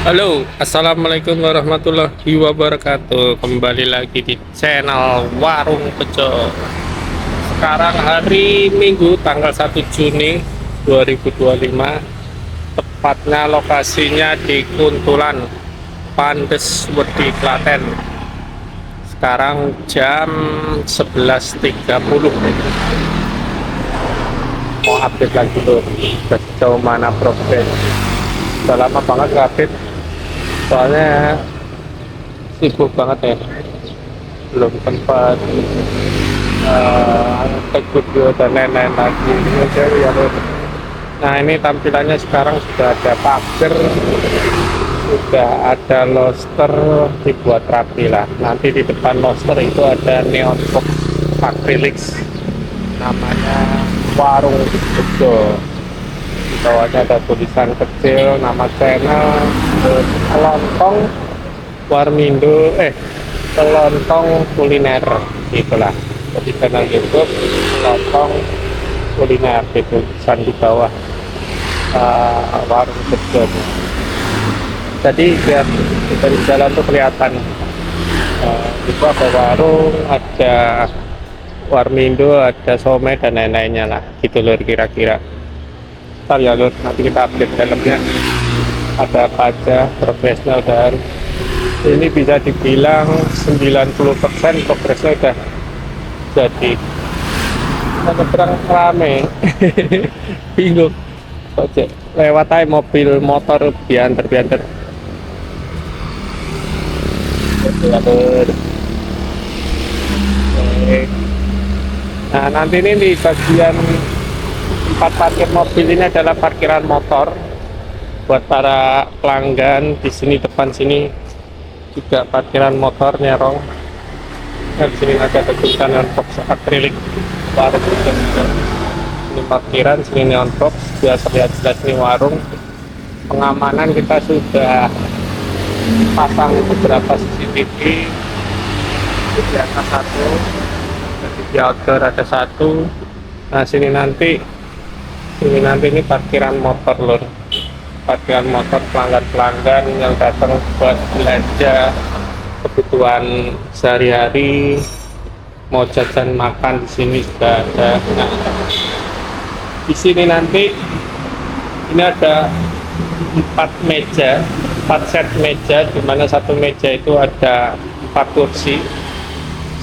Halo, assalamualaikum warahmatullahi wabarakatuh. Kembali lagi di channel Warung Bejo. Sekarang hari Minggu tanggal 1 Juni 2025. Tepatnya lokasinya di Kuntulan, Pandes Wedi, Klaten. Sekarang jam 11.30. Mau update lagi tuh sejauh mana progres. Udah lama banget nggak update, soalnya sibuk banget ya, belum sempat take video dan lain-lain lagi ya. Nah, ini tampilannya sekarang sudah ada pagar, sudah ada loster, dibuat rapi lah. Nanti di depan loster itu ada neon box akrilik, namanya Warung Bejo. Di bawahnya ada tulisan kecil nama channel, kelontong Warmindo, kelontong kuliner gitulah. Jadi channel YouTube kelontong kuliner, itu tulisan di bawah Warung Bejo. Jadi biar dari jalan tuh kelihatan itu ada warung, ada Warmindo, ada somai dan lain-lainnya lah gitu lur, kira-kira. Ntar ya lur, nanti kita update dalamnya ada apa aja progresnya. Dan ini bisa dibilang 90% progresnya udah jadi. Ada terang rame bingung kok lewat aja mobil motor biantar ya lur. Nah, nanti ini di bagian tempat parkir mobil ini adalah parkiran motor buat para pelanggan. Di sini depan sini juga parkiran motor nyerong. Dan sini ada tulisan neon box akrilik warung. Ini parkiran, sini neon box, biasa lihat jelas ini warung. Pengamanan kita sudah pasang beberapa CCTV di atas satu, di outdoor ada satu. Nah, sini nanti ini parkiran motor lur, parkiran motor pelanggan-pelanggan yang datang buat belanja kebutuhan sehari-hari, mau jajan makan, di sini sudah ada. Nah, di sini nanti ini ada 4 set meja, di mana satu meja itu ada 4 kursi.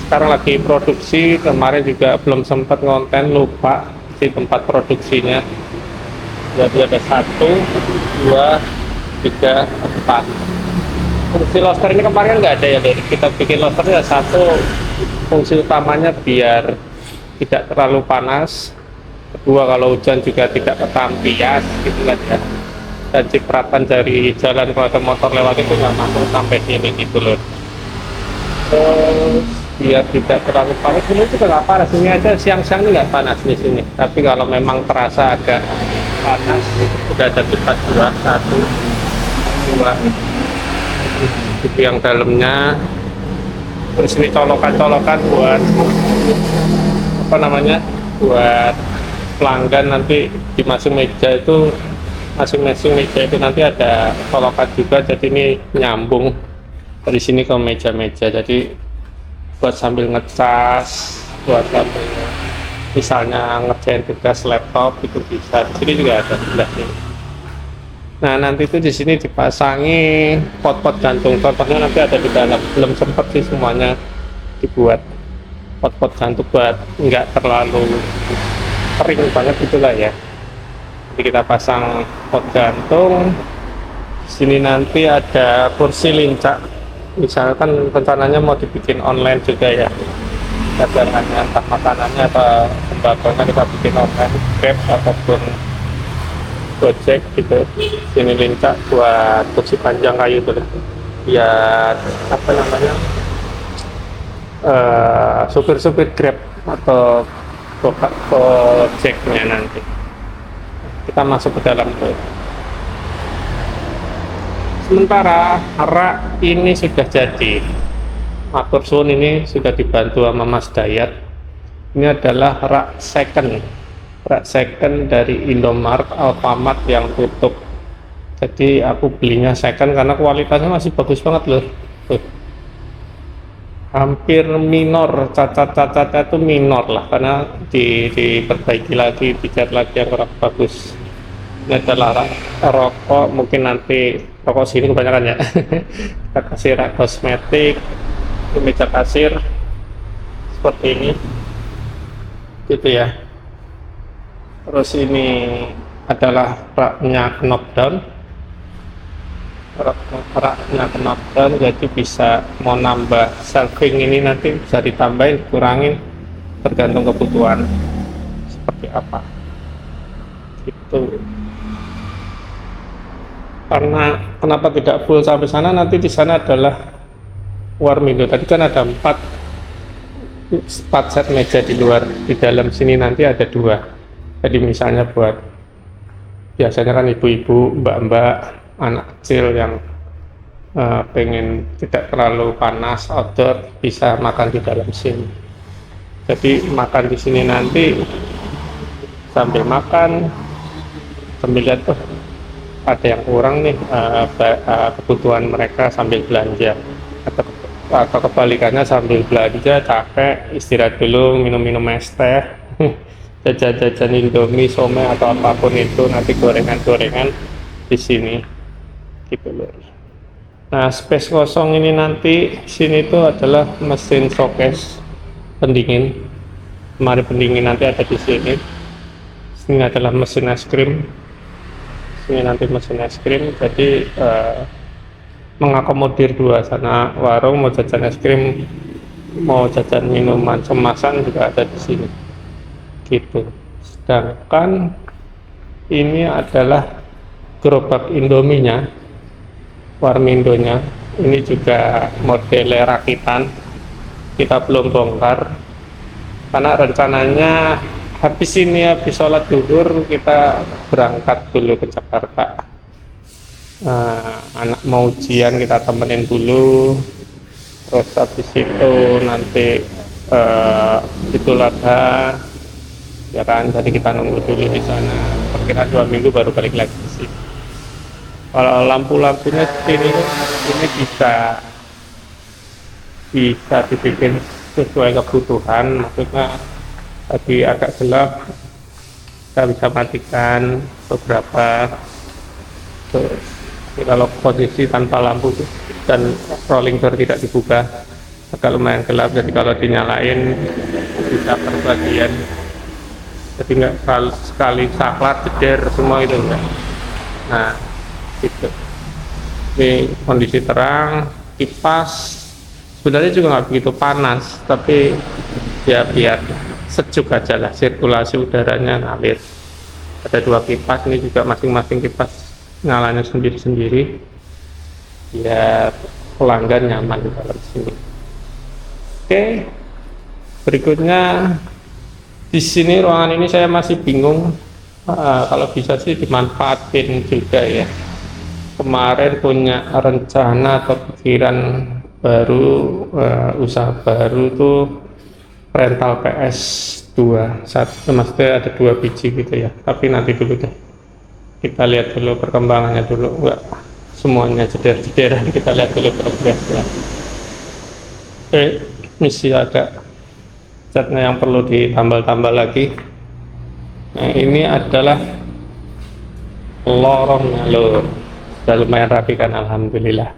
Sekarang lagi produksi, kemarin juga belum sempat ngonten, lupa di tempat produksinya. Jadi ada 1, 2, 3, 4 fungsi loster. Ini kemarin nggak ada ya, dari kita bikin losternya satu. Fungsi utamanya biar tidak terlalu panas, kedua kalau hujan juga tidak ketampias gitu kan ya, dan cipratan dari jalan kalau ada motor lewat itu nggak masuk sampai sini gitu loh. Terus biar tidak terlalu panas, ini juga nggak panas, ini aja siang-siang ini nggak panas di sini. Tapi kalau memang terasa agak panas, sudah ada kipas 2, 1, 2 itu yang dalamnya. Terus ini colokan-colokan buat apa namanya, buat pelanggan nanti di masing-masing meja itu nanti ada colokan juga, jadi ini nyambung dari sini ke meja-meja. Jadi buat sambil ngecas, buat sambil misalnya ngerjain tugas laptop itu bisa. Di sini juga ada sebelah sini. Nah, nanti itu di sini dipasangi pot-pot gantung. Contohnya nanti ada di dalam, belum sempat sih semuanya dibuat pot-pot gantung buat nggak terlalu kering banget itulah ya. Jadi kita pasang pot gantung. Di sini nanti ada kursi lincah. Misalkan rencananya mau dibikin online juga ya, dagangannya, entah makanannya atau sembako kita bikin online, Grab ataupun Gojek gitu. Sini lincah buat kursi panjang kayu tuh, biar apa namanya, supir-supir Grab atau Gojeknya. Nanti kita masuk ke dalam tuh. Sementara rak ini sudah jadi, matur suwun, ini sudah dibantu sama Mas Dayat. Ini adalah rak second dari Indomaret, Alfamart yang tutup Jadi aku belinya second karena kualitasnya masih bagus banget loh. Tuh, hampir minor, cacat-cacatnya itu minor lah karena diperbaiki lagi, dicat lagi yang kurang bagus. Ini adalah rokok, mungkin nanti rokok sini kebanyakan ya. Kita kasih rak kosmetik, di meja kasir seperti ini, gitu ya. Terus ini adalah raknya knockdown, raknya knockdown, jadi bisa mau nambah shelving ini nanti bisa ditambahin, kurangin tergantung kebutuhan seperti apa. Gitu. Karena kenapa tidak full sampai sana, nanti di sana adalah warm window. Tadi kan ada 4 set meja di luar, di dalam sini nanti ada 2. Jadi misalnya buat biasanya kan ibu-ibu, mbak-mbak, anak kecil yang pengen tidak terlalu panas outdoor, bisa makan di dalam sini. Jadi makan di sini nanti sambil makan, sambil lihat ada yang kurang nih, kebutuhan mereka sambil belanja, atau kebalikannya sambil belanja capek istirahat dulu, minum es teh, jajan-jajan Indomie, somai atau apapun itu, nanti gorengan-gorengan di sini gitu loh. Nah, space kosong ini nanti sini itu adalah mesin showcase pendingin. Kemarin pendingin nanti ada di sini. Sini adalah mesin es krim. Ini nanti mesin es krim, jadi mengakomodir 2, sana warung mau jajan es krim, mau jajan minuman kemasan juga ada di sini gitu. Sedangkan ini adalah gerobak Indominya, Warmindo-nya, ini juga model rakitan, kita belum bongkar karena rencananya habis sholat zuhur kita berangkat dulu ke Jakarta. Anak mau ujian kita temenin dulu, terus habis itu nanti Idul Adha ya kan, jadi kita nunggu dulu di sana, perkiraan 2 minggu baru balik lagi sih. Kalau lampu-lampunya ini bisa dibikin sesuai kebutuhan, maksudnya tadi agak gelap kita bisa matikan beberapa. Terus kalau posisi tanpa lampu dan rolling door tidak dibuka agak lumayan gelap, jadi kalau dinyalain bisa perbagian, jadi nggak sekali saklar jeder semua itu enggak. Nah gitu, ini kondisi terang, kipas sebenarnya juga nggak begitu panas, tapi ya biar sejuk aja lah, sirkulasi udaranya ngalir. Ada 2 kipas, ini juga masing-masing kipas nyalanya sendiri-sendiri biar pelanggan nyaman di dalam sini. Oke, berikutnya di sini ruangan ini saya masih bingung, kalau bisa sih dimanfaatin juga ya. Kemarin punya rencana atau pikiran baru, usaha baru tuh rental PS2, maksudnya ada 2 biji gitu ya, tapi nanti dulu deh, kita lihat dulu perkembangannya dulu, enggak semuanya jeder-jederan, kita lihat dulu progresnya. Misi ada catnya yang perlu ditambal-tambal lagi. Nah, ini adalah lorongnya loh, sudah lumayan rapi kan, alhamdulillah.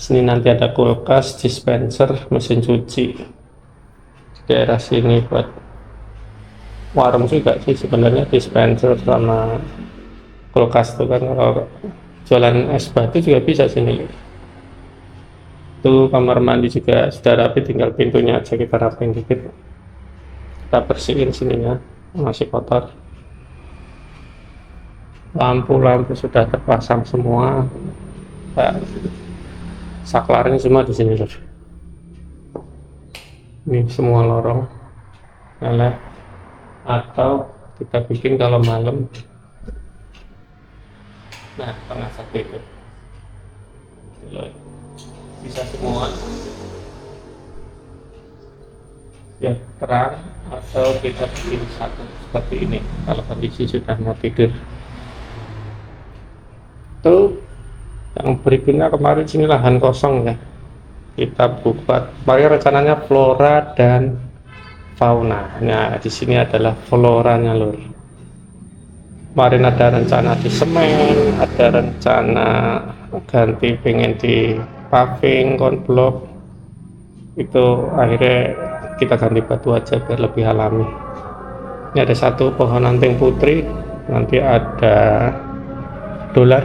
Sini nanti ada kulkas, dispenser, mesin cuci. Di daerah sini buat warung juga sih sebenarnya, dispenser sama kulkas tuh kan, kalau jualan es batu juga bisa sini. Itu kamar mandi juga sudah rapi, tinggal pintunya aja kita rapiin dikit, kita bersihin sininya, masih kotor. Lampu-lampu sudah terpasang semua, saklarnya semua di sini loh. Ini semua lorong nyala, atau kita bikin kalau malam, nah tengah satu itu bisa semua ya terang, atau kita bikin satu seperti ini kalau kondisi sudah mau tidur. Tuh, yang berikutnya kemarin sini lahan kosong ya, kita buat. Kemarin rencananya flora dan fauna. Nah, di sini adalah floranya lur. Kemarin ada rencana di semen, ada rencana ganti pengen di paving, konblok. Itu akhirnya kita ganti batu aja biar lebih alami. Ini ada satu pohon anting putri, nanti ada dolar,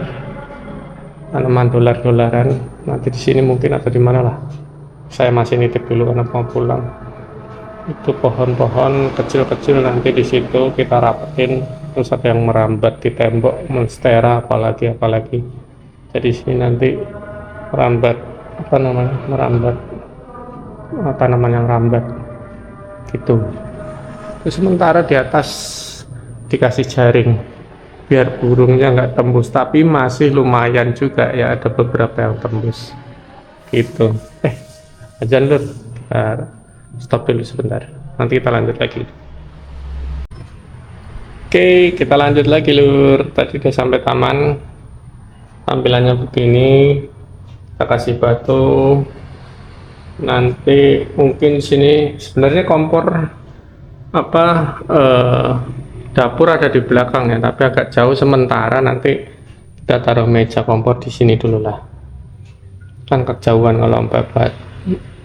tanaman dolar-dolaran. Nanti di sini mungkin atau di mana lah. Saya masih nitip dulu karena mau pulang. Itu pohon-pohon kecil-kecil nanti di situ kita rapetin, terus ada yang merambat di tembok monstera apalagi. Jadi sini nanti merambat merambat tanaman yang rambat gitu. Terus sementara di atas dikasih jaring biar burungnya nggak tembus, tapi masih lumayan juga ya, ada beberapa yang tembus gitu. Ajan lur, stop dulu sebentar, nanti kita lanjut lagi. Oke, kita lanjut lagi lur. Tadi udah sampai taman, tampilannya begini. Kita kasih batu. Nanti mungkin sini sebenarnya kompor dapur ada di belakang ya, tapi agak jauh. Sementara nanti kita taruh meja kompor di sini dulu lah, kan kejauhan kalau bapak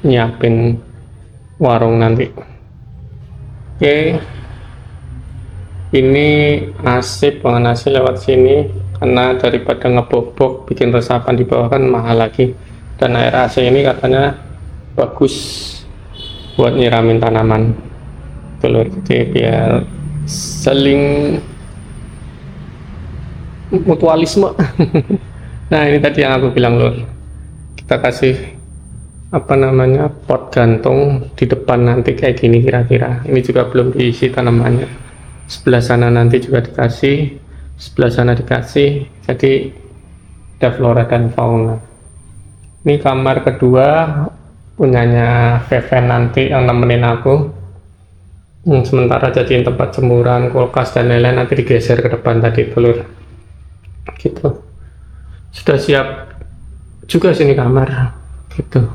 nyiapin warung nanti. Oke, ini AC, pengen AC lewat sini karena daripada ngebobok bikin resapan di bawah kan mahal lagi, dan air AC ini katanya bagus buat nyiramin tanaman telur, jadi biar saling mutualisme. Nah, ini tadi yang aku bilang lur, kita kasih pot gantung di depan nanti kayak gini kira-kira. Ini juga belum diisi tanamannya. Sebelah sana nanti juga dikasih, sebelah sana dikasih, jadi ada flora dan fauna. Ini kamar kedua punyanya Veven nanti yang nemenin aku. Sementara jadiin tempat jemuran, kulkas dan lain-lain, nanti digeser ke depan tadi telur gitu. Sudah siap juga sini kamar gitu,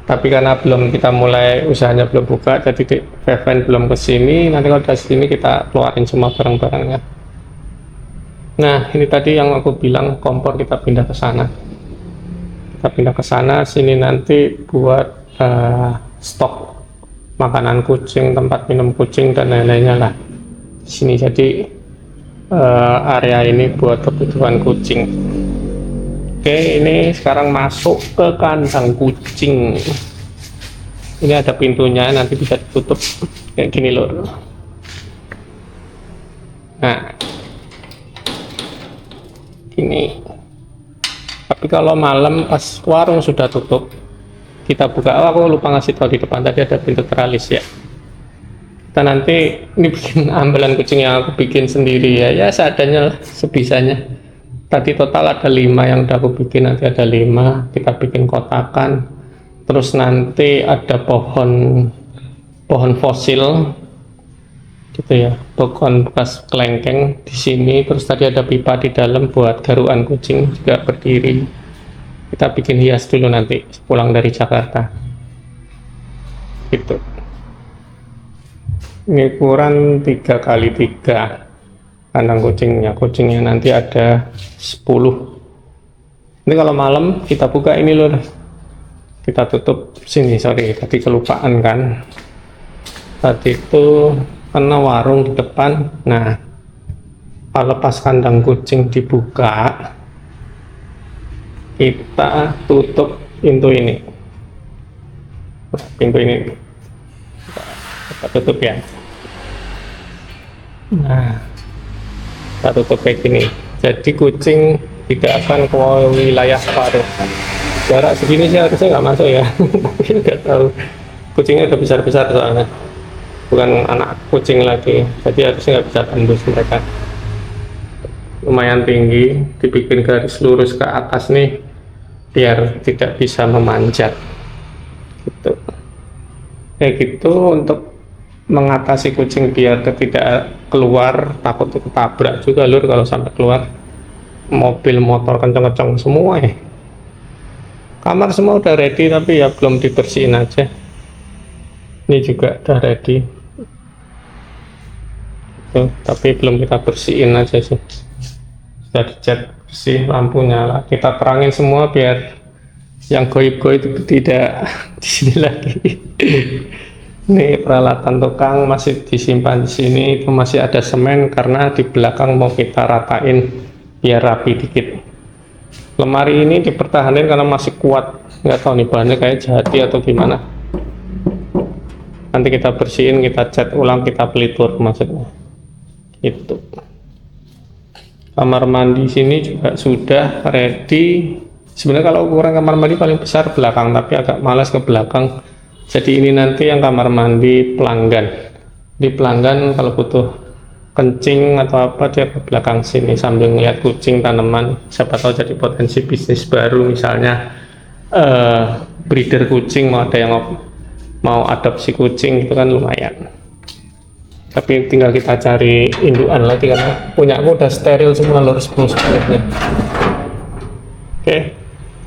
tapi karena belum kita mulai usahanya, belum buka, jadi Veven belum kesini. Nanti kalau udah sini kita keluarin semua barang-barangnya. Nah, ini tadi yang aku bilang kompor kita pindah ke sana. Sini nanti buat stok makanan kucing, tempat minum kucing dan lain-lainnya lah di sini. Jadi area ini buat kebutuhan kucing. Oke, ini sekarang masuk ke kandang kucing. Ini ada pintunya, nanti bisa ditutup kayak gini loh. Nah, ini. Tapi kalau malam pas warung sudah tutup, kita buka. Aku lupa ngasih tahu di depan tadi ada pintu teralis ya. Kita nanti ini bikin ambelan kucing yang aku bikin sendiri ya seadanya lah, sebisanya. Tadi total ada 5 yang udah aku bikin, nanti ada 5 kita bikin kotakan. Terus nanti ada pohon fosil gitu ya, pohon bekas kelengkeng di sini. Terus tadi ada pipa di dalam buat garuan kucing juga berdiri. Kita bikin hias dulu nanti pulang dari Jakarta gitu. Ini ukuran 3x3 kandang kucingnya nanti ada 10. Ini kalau malam kita buka ini loh, kita tutup sini. Sorry tadi kelupaan kan, tadi itu karena warung di depan. Nah, kalau pas kandang kucing dibuka, kita tutup pintu ini. Kita tutup ya. Nah, kita tutup kayak gini, jadi kucing tidak akan ke wilayah separuh. Jarak segini sih harusnya nggak masuk ya. Tapi nggak tahu, kucingnya udah besar-besar soalnya, bukan anak kucing lagi, jadi harusnya nggak bisa tembus mereka. Lumayan tinggi, dibikin garis lurus ke atas nih biar tidak bisa memanjat gitu. Kayak gitu untuk mengatasi kucing biar tidak keluar, takut ketabrak juga lur kalau sampai keluar. mobil motor kenceng-kenceng semua ya. Kamar semua udah ready tapi ya belum dibersihin aja. Ini juga udah ready. Tuh, tapi belum kita bersihin aja sih. Sudah dicat bersih, lampu nyala. Kita terangin semua biar yang goib-goib itu tidak di sini lagi. Ini peralatan tukang masih disimpan di sini. Itu masih ada semen karena di belakang mau kita ratain biar rapi dikit. Lemari ini dipertahankan karena masih kuat. Nggak tahu nih bahannya kayak jati atau gimana. Nanti kita bersihin, kita cat ulang, kita pelitur maksudnya. Itu. Kamar mandi sini juga sudah ready. Sebenarnya kalau ukuran kamar mandi paling besar belakang, tapi agak malas ke belakang. Jadi ini nanti yang kamar mandi pelanggan. Di pelanggan kalau butuh kencing atau apa dia ke belakang sini sambil ngeliat kucing, tanaman. Siapa tahu jadi potensi bisnis baru, misalnya breeder kucing, mau ada yang mau adopsi kucing, itu kan lumayan. Tapi tinggal kita cari indukan lagi karena punya aku udah steril semua lur, 10 splitnya. Oke,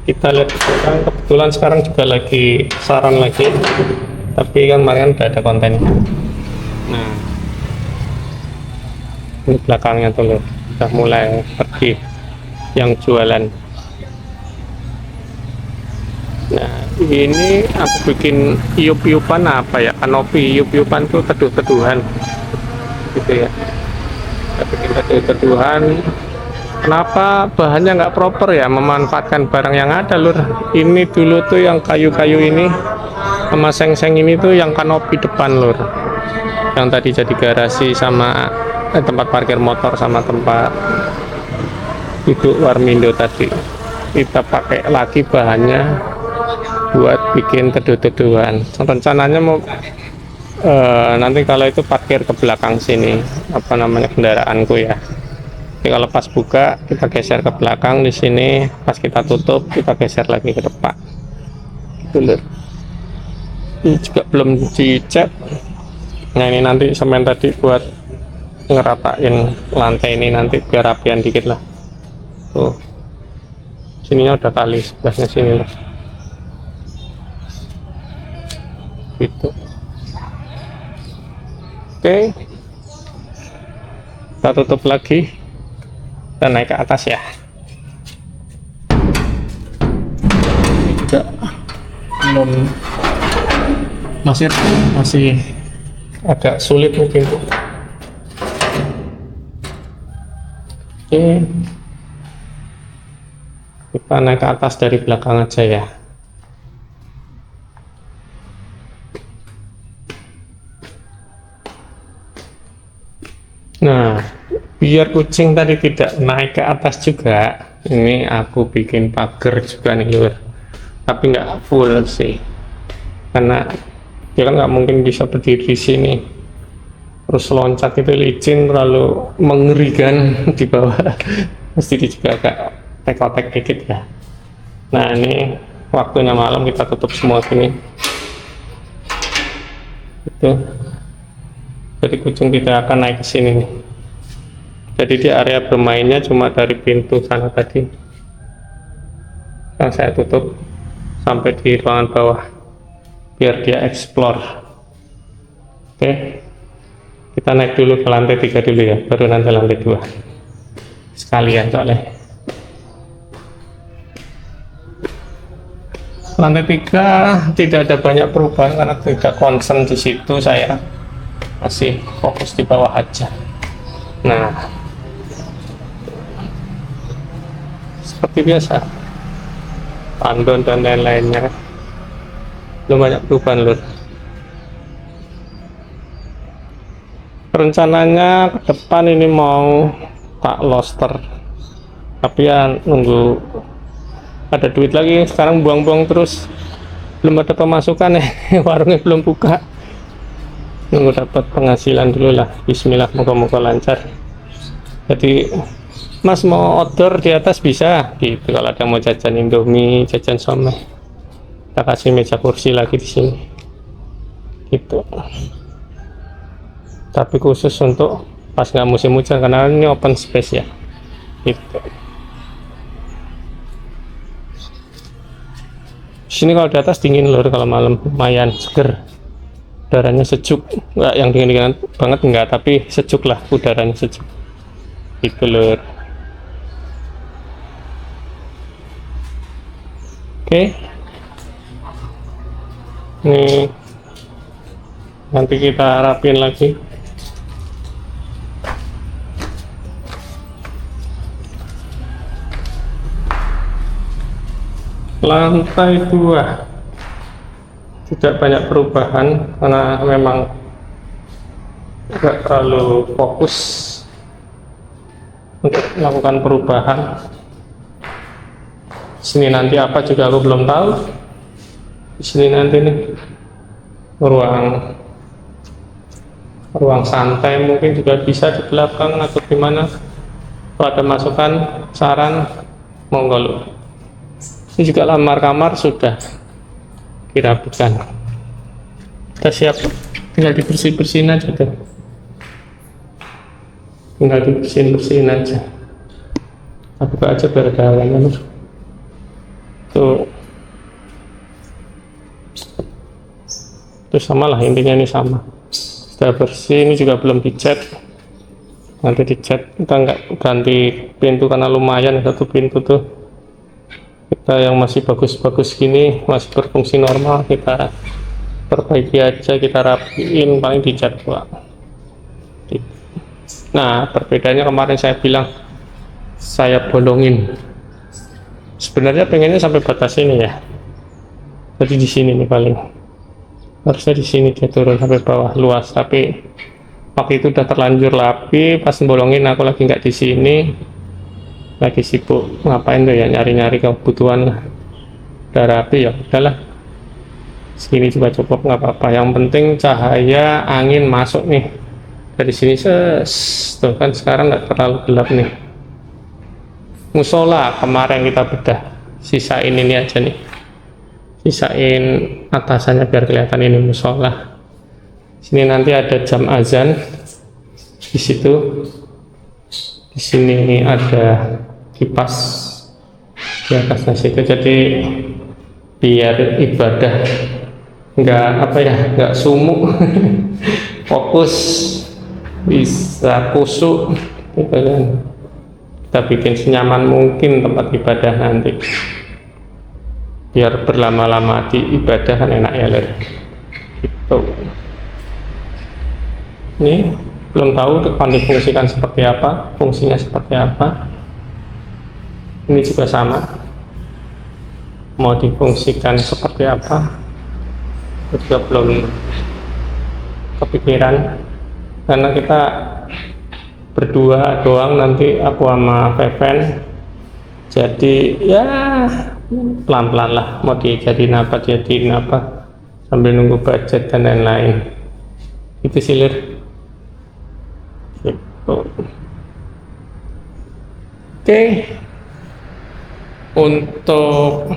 kita lihat sekarang. Kebetulan sekarang juga lagi saran lagi, tapi kan kemarin udah ada kontennya. Nah, ini belakangnya tuh lur, udah mulai pergi yang jualan. Nah, ini aku bikin iup-iupan apa ya, kanopi. Iup-iupan tuh teduh-teduhan gitu ya. Kita bikin teduh-teduhan. Kenapa bahannya nggak proper ya, memanfaatkan barang yang ada lur. Ini dulu tuh yang kayu-kayu ini sama seng-seng ini tuh yang kanopi depan lur, yang tadi jadi garasi sama tempat parkir motor sama tempat duduk warmindo tadi. Kita pakai lagi bahannya buat bikin teduh-teduhan. Rencananya mau nanti kalau itu parkir ke belakang sini, apa namanya, kendaraanku ya. Jadi kalau pas buka kita geser ke belakang di sini, pas kita tutup kita geser lagi ke depan. Gitu lur. Ini juga belum dicat. Nah ini nanti semen tadi buat ngeratain lantai ini nanti biar rapian dikit lah. Tuh, sininya udah kali sebelahnya sini lah. Gitu. Oke, kita tutup lagi, kita naik ke atas ya. Ini juga belum, masih agak sulit mungkin. Oke, kita naik ke atas dari belakang aja ya. Nah, biar kucing tadi tidak naik ke atas juga, ini aku bikin pagar juga nih lur, tapi nggak full sih, karena dia kan nggak mungkin bisa berdiri di sini terus loncat, itu licin, terlalu mengerikan di bawah. Mesti juga agak tek-tek dikit ya. Nah ini waktunya malam, kita tutup semua sini itu. Jadi kucing tidak akan naik ke sini nih. Jadi di area bermainnya cuma dari pintu sana tadi yang saya tutup sampai di ruangan bawah biar dia explore. Oke, kita naik dulu ke lantai 3 dulu ya, baru nanti lantai 2 sekalian soalnya. Lantai 3 tidak ada banyak perubahan karena tidak concern di situ, saya masih fokus di bawah aja. Nah, seperti biasa, tandon dan lain-lainnya belum banyak perubahan lur. Rencananya ke depan ini mau tak loster, tapi ya nunggu ada duit lagi. Sekarang buang-buang terus, belum ada pemasukan ya. Warungnya belum buka, nunggu dapat penghasilan dulu lah. Bismillah, moga-moga lancar. Jadi Mas mau outdoor di atas bisa gitu, kalau ada mau jajan Indomie, jajan somai, kita kasih meja kursi lagi di sini gitu. Tapi khusus untuk pas nggak musim hujan karena ini open space ya gitu. sini kalau di atas dingin lur, kalau malam lumayan seger, udaranya sejuk, nggak yang dingin-dingin banget enggak, tapi sejuk lah, udaranya sejuk gitu lur. Oke, ini nanti kita rapin lagi. Lantai 2 tidak banyak perubahan karena memang tidak terlalu fokus untuk melakukan perubahan. Sini nanti apa juga aku belum tahu. Di sini nanti nih ruang santai mungkin juga bisa di belakang atau gimana. Kalau ada masukan, saran, monggo lu. Ini juga kamar sudah dirapikan, kita siap, tinggal dibersih-bersihin aja tuh, tinggal dibersihin aja. Kita buka aja biar ada awannya tuh. Terus sama lah, intinya ini sama, sudah bersih. Ini juga belum dicat, nanti dicat. Kita nggak ganti pintu karena lumayan satu pintu tuh. Kita yang masih bagus-bagus gini, masih berfungsi normal, kita perbaiki aja, kita rapiin, paling dicat doang. Nah, perbedaannya kemarin saya bilang saya bolongin, sebenarnya pengennya sampai batas ini ya, jadi di sini nih, paling harusnya di sini dia turun sampai bawah luas, tapi waktu itu udah terlanjur rapi. Pas bolongin aku lagi nggak di sini, lagi sibuk ngapain tuh ya, nyari-nyari kebutuhan lah. Udah rapi ya udahlah, segini juga cukup, nggak apa-apa. Yang penting cahaya angin masuk nih dari sini. Tuh kan sekarang nggak terlalu gelap nih. Musola kemarin kita bedah, sisain ini aja nih, sisain atasannya biar kelihatan ini musola. Sini nanti ada jam azan di situ. Di sini ada kipas di atasnya situ, jadi biar ibadah nggak sumuk fokus, bisa kusuk gitu kan. Kita bikin senyaman mungkin tempat ibadah nanti, biar berlama-lama di ibadah kan enak ya lor gitu. Ini belum tahu depan difungsikan seperti apa, fungsinya seperti apa. Ini juga sama, mau difungsikan seperti apa juga belum kepikiran, karena kita berdua doang nanti, aku sama Feven. Jadi ya pelan-pelan lah, mau dijadiin apa sambil nunggu budget dan lain-lain. Itu sih lir gitu. Oke, untuk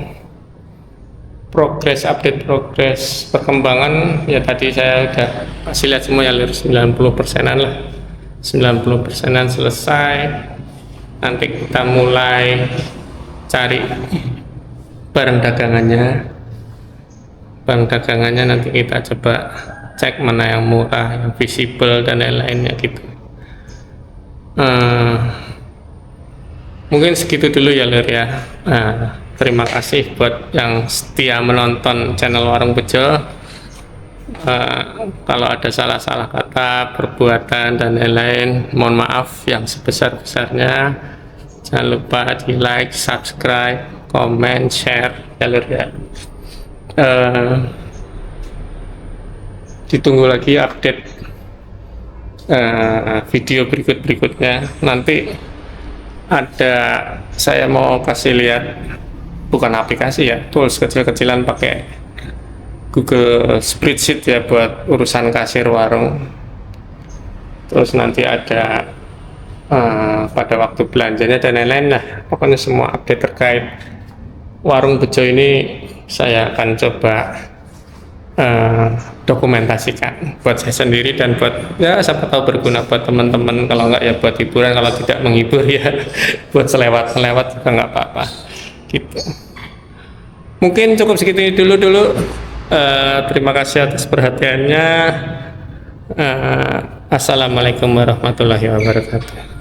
update progres perkembangan ya tadi saya udah kasih lihat semua ya lir, 90%an lah, 90%an selesai. Nanti kita mulai cari barang dagangannya, nanti kita coba cek mana yang murah, yang visible dan lain-lainnya gitu. Mungkin segitu dulu ya Lir ya. Terima kasih buat yang setia menonton channel Warung Bejo. Kalau ada salah-salah kata, perbuatan dan lain-lain, mohon maaf yang sebesar-besarnya. Jangan lupa di like, subscribe, comment, share ya Lir ya. Ditunggu lagi update video berikutnya. Nanti ada, saya mau kasih lihat, bukan aplikasi ya, tools kecil-kecilan pakai Google Spreadsheet ya buat urusan kasir warung. Terus nanti ada pada waktu belanjanya dan lain-lain lah, pokoknya semua update terkait Warung Bejo ini saya akan coba dokumentasikan buat saya sendiri dan buat ya siapa tahu berguna buat teman-teman, kalau enggak ya buat hiburan, kalau tidak menghibur ya buat selewat juga nggak apa-apa gitu. Mungkin cukup segitu dulu. Terima kasih atas perhatiannya. Assalamualaikum warahmatullahi wabarakatuh.